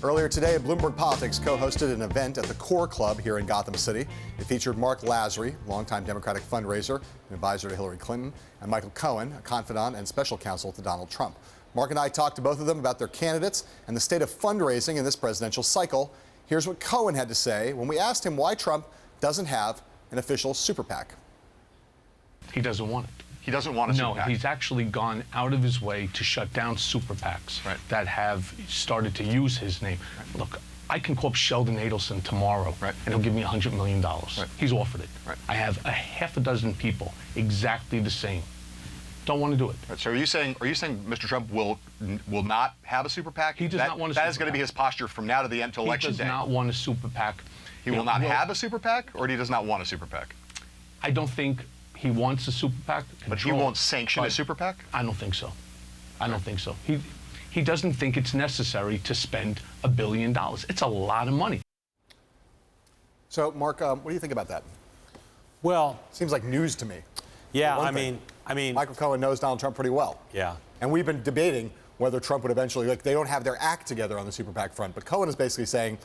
Earlier today, Bloomberg Politics co-hosted an event at the Core Club here in Gotham City. It featured Marc Lasry, longtime Democratic fundraiser and advisor to Hillary Clinton, and Michael Cohen, a confidant and special counsel to Donald Trump. Marc and I talked to both of them about their candidates and the state of fundraising in this presidential cycle. Here's what Cohen had to say when we asked him why Trump doesn't have an official Super-PAC. He doesn't want it. He doesn't want a Super-PAC. No, he's actually gone out of his way to shut down Super-PACs that have started to use his name. Right. Look, I can call up Sheldon Adelson tomorrow, and he'll give me $100 million. He's offered it. I have a half a dozen people exactly the same. Don't want to do it. So are you saying Mr. Trump will not have a Super-PAC? He does not want a Super-PAC. That is going to be his posture from now to the end until election day. He does not want a Super-PAC. He will not have a Super-PAC, or he does not want a Super-PAC? I don't think he wants a Super-PAC. But he won't sanction a Super-PAC? I don't think so. I don't think so. He doesn't think it's necessary to spend $1 billion. It's a lot of money. So, Marc, what do you think about that? Well, seems like news to me. Yeah, I mean, Michael Cohen knows Donald Trump pretty well. Yeah. And we've been debating whether Trump would eventually, they don't have their act together on the Super-PAC front. But Cohen is basically saying,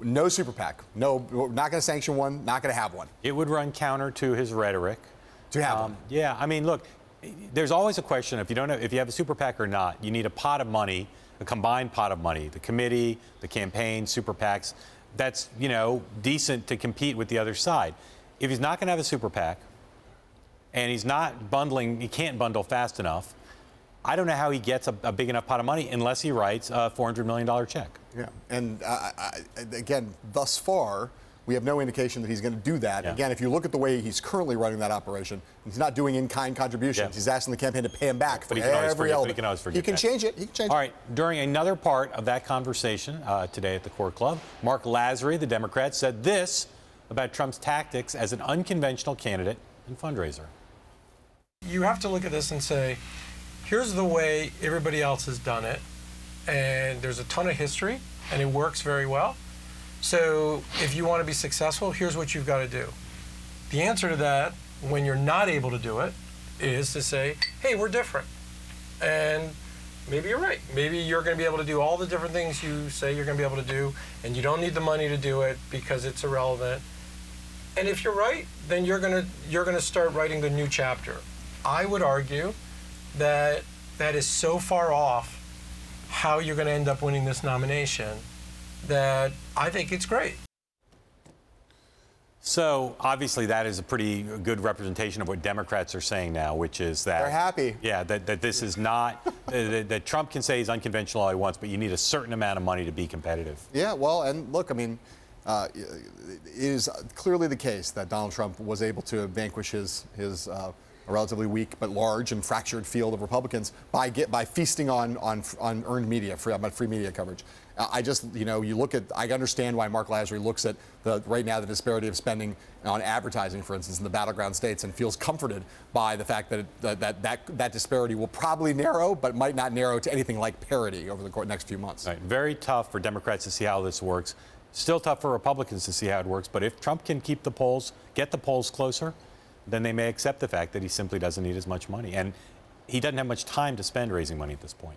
no Super-PAC. No, we're not going to sanction one, not going to have one. It would run counter to his rhetoric. To have one. Yeah, I mean, look, there's always a question if you have a Super-PAC or not. You need a pot of money, a combined pot of money, the committee, the campaign, Super-PACs. That's, decent to compete with the other side. If he's not going to have a Super-PAC, and he's not bundling, he can't bundle fast enough, I don't know how he gets a big enough pot of money unless he writes a $400 million check. Yeah, and again, thus far, we have no indication that he's going to do that. Yeah. Again, if you look at the way he's currently running that operation, he's not doing in-kind contributions. Yeah. He's asking the campaign to pay him back for every element. He can always forget He can that. change it. He can change it. All right, during another part of that conversation today at the Core Club, Marc Lasry, the Democrat, said this about Trump's tactics as an unconventional candidate and fundraiser. You have to look at this and say, here's the way everybody else has done it, and there's a ton of history, and it works very well. So if you want to be successful, here's what you've got to do. The answer to that, when you're not able to do it, is to say, hey, we're different. And maybe you're right. Maybe you're going to be able to do all the different things you say you're going to be able to do, and you don't need the money to do it because it's irrelevant. And if you're right, then you're going to start writing the new chapter. I would argue that that is so far off how you're going to end up winning this nomination that I think it's great. So obviously that is a pretty good representation of what Democrats are saying now, which is that they're happy. Yeah, that this is not that Trump can say he's unconventional all he wants, but you need a certain amount of money to be competitive. Yeah, well, and look, I mean, it is clearly the case that Donald Trump was able to vanquish his a relatively weak but large and fractured field of Republicans by feasting on earned media, free media coverage. I just, you look at, I understand why Marc Lasry looks at right now the disparity of spending on advertising, for instance, in the battleground states, and feels comforted by the fact that that disparity will probably narrow, but might not narrow to anything like parity over the next few months. Right. Very tough for Democrats to see how this works. Still tough for Republicans to see how it works. But if Trump can get the polls closer, then they may accept the fact that he simply doesn't need as much money. And he doesn't have much time to spend raising money at this point.